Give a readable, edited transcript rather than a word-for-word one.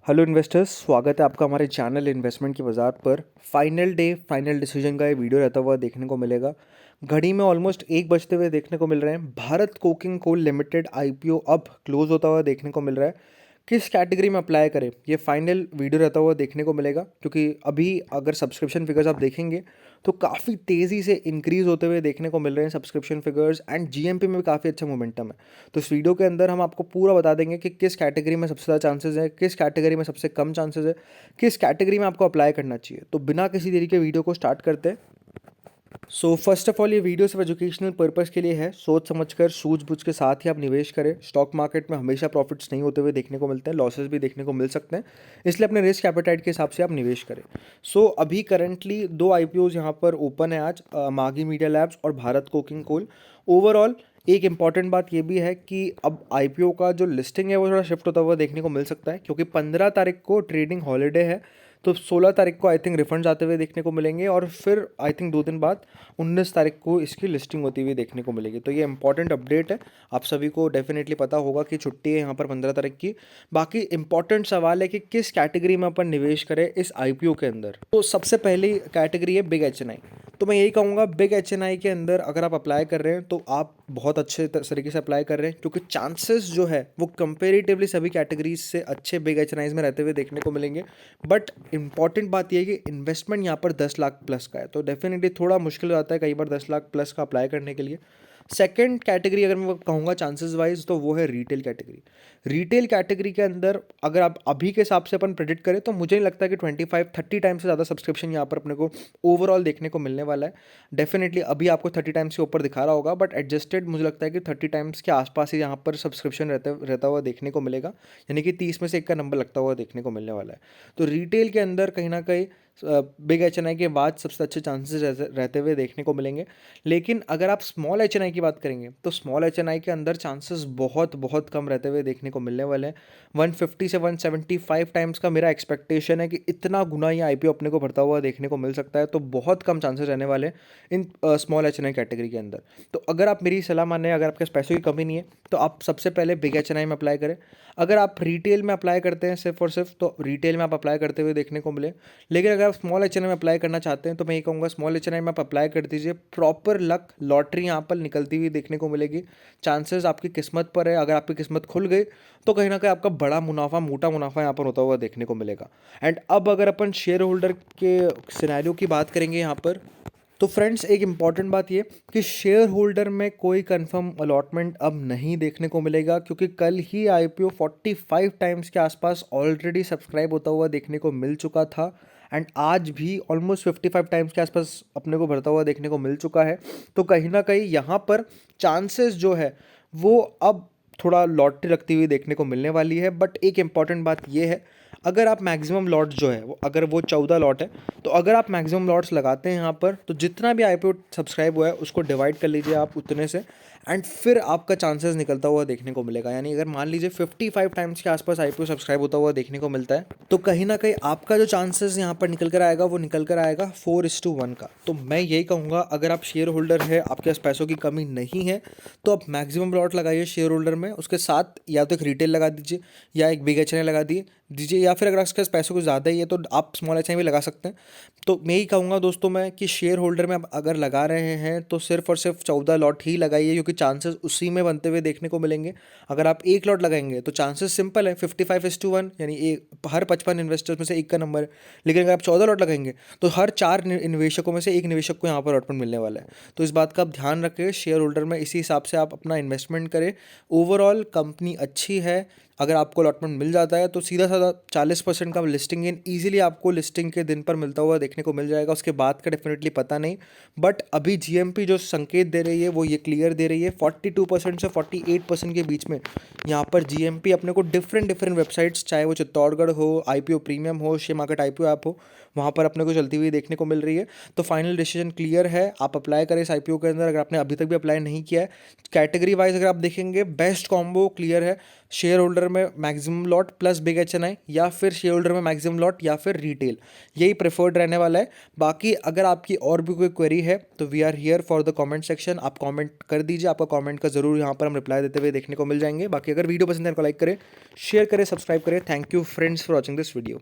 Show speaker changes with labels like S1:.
S1: Hello investors, स्वागत है आपका हमारे चैनल इन्वेस्टमेंट की बाज़ार पर। फाइनल डे फाइनल डिसीजन का ये वीडियो रहता हुआ देखने को मिलेगा। घड़ी में ऑलमोस्ट 1 बजते हुए देखने को मिल रहे हैं। Bharat coking coal limited IPO अब क्लोज होता हुआ देखने को मिल रहा है। किस कैटेगरी में अप्लाई करें ये फाइनल वीडियो रहता हुआ देखने को मिलेगा, क्योंकि अभी अगर सब्सक्रिप्शन फिगर्स आप देखेंगे तो काफ़ी तेज़ी से इंक्रीज़ होते हुए देखने को मिल रहे हैं सब्सक्रिप्शन फिगर्स, एंड जीएमपी में भी काफ़ी अच्छा मोमेंटम है। तो इस वीडियो के अंदर हम आपको पूरा बता देंगे कि किस कैटेगरी में सबसे ज़्यादा चांसेस है, किस कैटेगरी में सबसे कम चांसेस है, किस कैटेगरी में आपको अप्लाई करना चाहिए। तो बिना किसी देरी के वीडियो को स्टार्ट करते हैं। फर्स्ट ऑफ ऑल ये वीडियो सिर्फ एजुकेशनल पर्पस के लिए है। सोच समझकर सूझबूझ के साथ ही आप निवेश करें। स्टॉक मार्केट में हमेशा प्रॉफिट्स नहीं होते हुए देखने को मिलते हैं, लॉसेस भी देखने को मिल सकते हैं, इसलिए अपने रिस्क एपेटाइट के हिसाब से आप निवेश करें। अभी करंटली 2 आईपीओज यहाँ पर ओपन है आज, मागी मीडिया लैब्स और भारत कोकिंग कोल। ओवरऑल एक इंपॉर्टेंट बात ये भी है कि अब आईपीओ का जो लिस्टिंग है वो थोड़ा शिफ्ट होता हुआ देखने को मिल सकता है, क्योंकि 15 तारीख को ट्रेडिंग हॉलीडे है। तो 16 तारीख को आई थिंक रिफंड्स आते हुए देखने को मिलेंगे, और फिर आई थिंक 2 दिन बाद 19 तारीख को इसकी लिस्टिंग होती हुई देखने को मिलेगी। तो ये इंपॉर्टेंट अपडेट है, आप सभी को डेफिनेटली पता होगा कि छुट्टी है यहाँ पर 15 तारीख की। बाकी इंपॉर्टेंट सवाल है कि किस कैटेगरी में अपन निवेश करें इस आईपीओ के अंदर। तो सबसे पहली कैटेगरी है बिग एचएनआई। तो मैं यही कहूँगा, बिग एचएनआई के अंदर अगर आप अप्लाई कर रहे हैं तो आप बहुत अच्छे तरीके से अप्लाई कर रहे हैं, क्योंकि चांसेस जो है वो कंपेरेटिवली सभी कैटेगरीज से अच्छे बिग एचएनआईज में रहते हुए देखने को मिलेंगे। बट इंपॉर्टेंट बात यह है कि इन्वेस्टमेंट यहाँ पर 10 लाख प्लस का है, तो डेफिनेटली थोड़ा मुश्किल हो जाता है कई बार 10 लाख प्लस का अप्लाई करने के लिए। सेकंड कैटेगरी अगर मैं कहूँगा चांसेस वाइज, तो वो है रिटेल कैटेगरी। रिटेल कैटेगरी के अंदर अगर आप अभी के हिसाब से अपन प्रेडिक्ट करें तो मुझे नहीं लगता कि 25-30 टाइम से ज़्यादा सब्सक्रिप्शन यहाँ पर अपने को ओवरऑल देखने को मिलने वाला है। डेफिनेटली अभी आपको 30 टाइम्स के ऊपर दिखा रहा होगा, बट एडजस्टेड मुझे लगता है कि 30 टाइम्स के आसपास ही यहाँ पर सब्सक्रिप्शन रहता हुआ देखने को मिलेगा, यानी कि 30 में से 1 का नंबर लगता हुआ देखने को मिलने वाला है। तो रिटेल के अंदर कहीं ना कहीं बिग एचएनआई के बाद सबसे अच्छे चांसेस रहते हुए देखने को मिलेंगे। लेकिन अगर आप स्मॉल एचएनआई की बात करेंगे तो स्मॉल एचएनआई के अंदर चांसेस बहुत बहुत कम रहते हुए देखने को मिलने वाले हैं। 150 से 175 टाइम्स का मेरा एक्सपेक्टेशन है कि इतना गुना ये आईपीओ अपने को भरता हुआ देखने को मिल सकता है। तो बहुत कम चांसेस रहने वाले हैं इन स्मॉल एचएनआई कैटेगरी के अंदर। तो अगर आप मेरी सलाह माने, अगर आपके पास पैसों की कमी नहीं है, तो आप सबसे पहले बिग एचएनआई में अप्लाई करें। अगर आप रिटेल में अप्लाई करते हैं सिर्फ और सिर्फ, तो रिटेल में आप अप्लाई करते हुए देखने को मिले। लेकिन अगर आप स्मॉल एचएनआई में अप्लाई करना चाहते हैं तो मैं ये कहूँगा स्मॉल एचएनआई में आप अप्लाई कर दीजिए। प्रॉपर लक लॉटरी यहाँ पर निकलती हुई देखने को मिलेगी। चांसेस आपकी किस्मत पर है, अगर आपकी किस्मत खुल गई तो कहीं ना कहीं आपका बड़ा मुनाफा, मोटा मुनाफा यहाँ पर होता हुआ देखने को मिलेगा। एंड अब अगर अपन शेयर होल्डर के सिनेरियो की बात करेंगे यहाँ पर, तो फ्रेंड्स एक इम्पॉर्टेंट बात ये कि शेयर होल्डर में कोई कंफर्म अलॉटमेंट अब नहीं देखने को मिलेगा, क्योंकि कल ही आईपीओ 45 टाइम्स के आसपास ऑलरेडी सब्सक्राइब होता हुआ देखने को मिल चुका था, एंड आज भी ऑलमोस्ट 55 टाइम्स के आसपास अपने को भरता हुआ देखने को मिल चुका है। तो कहीं ना कहीं यहाँ पर चांसेस जो है वो अब थोड़ा लॉटरी लगती हुई देखने को मिलने वाली है। बट एक इंपॉर्टेंट बात ये है, अगर आप मैक्सिमम लॉट जो है वो, अगर वो 14 लॉट है, तो अगर आप मैक्सिमम लॉट्स लगाते हैं यहाँ पर, तो जितना भी आईपीओ सब्सक्राइब हुआ है उसको डिवाइड कर लीजिए आप उतने से, एंड फिर आपका चांसेस निकलता हुआ देखने को मिलेगा। यानी अगर मान लीजिए 55 टाइम्स के आसपास आईपीओ सब्सक्राइब होता हुआ देखने को मिलता है, तो कहीं ना कहीं आपका जो चांसेस यहाँ पर निकल कर आएगा वो निकल कर आएगा 4:1 का। तो मैं यही कहूँगा, अगर आप शेयर होल्डर है, आपके पास पैसों की कमी नहीं है, तो आप मैक्सिमम लॉट लगाइए शेयर होल्डर में। उसके साथ या तो एक रिटेल लगा दीजिए या एक बिग एचएनआई लगा दीजिए, या फिर अगर आपके पास पैसों को ज़्यादा ही है तो आप स्मॉल एचएनआई भी लगा सकते हैं। तो मैं ही कहूँगा दोस्तों मैं कि शेयर होल्डर में आप अगर लगा रहे हैं तो सिर्फ और सिर्फ 14 लॉट ही लगाइए, क्योंकि चांसेस उसी में बनते हुए देखने को मिलेंगे। अगर आप 1 लॉट लगाएंगे तो चांसेस सिंपल है 55:1, यानी हर 55 इन्वेस्टर्स में से 1 का नंबर है। लेकिन अगर आप 14 लॉट लगाएंगे तो हर 4 निवेशकों में से 1 निवेशक को यहाँ पर अलॉटमेंट मिलने वाला है। तो इस बात का आप ध्यान रखें, शेयर होल्डर में इसी हिसाब से आप अपना इन्वेस्टमेंट करें। ओवरऑल कंपनी अच्छी है, अगर आपको अलॉटमेंट मिल जाता है तो सीधा साधा 40% का लिस्टिंग इन ईजिली आपको लिस्टिंग के दिन पर मिलता हुआ देखने को मिल जाएगा। उसके बाद का डेफिनेटली पता नहीं, बट अभी जीएमपी जो संकेत दे रही है वो ये क्लियर दे रही है, 42% से 48% के बीच में यहाँ पर जीएमपी अपने को डिफरेंट वेबसाइट्स, चाहे वो चित्तौड़गढ़ हो, आईपीओ प्रीमियम हो, शेयर मार्केट आईपीओ ऐप हो, वहाँ पर अपने को चलती हुई देखने को मिल रही है। तो फाइनल डिसीजन क्लियर है, आप अप्लाई करें इस आईपीओ के अंदर अगर आपने अभी तक भी अप्लाई नहीं किया है। कैटेगरी वाइज अगर आप देखेंगे बेस्ट कॉम्बो क्लियर है, शेयर होल्डर में maximum lot plus big HNI, या फिर शेयर होल्डर में मैक्सिमम लॉट या फिर रिटेल, यही प्रेफर्ड रहने वाला है। बाकी अगर आपकी और भी कोई क्वेरी है तो we are here for the comment section, आप कमेंट कर दीजिए, आपका कमेंट का जरूर यहाँ पर हम रिप्लाई देते हुए देखने को मिल जाएंगे। बाकी अगर वीडियो पसंद है तो लाइक करें, शेयर करें, सब्सक्राइब करें। Thank you friends for watching this video.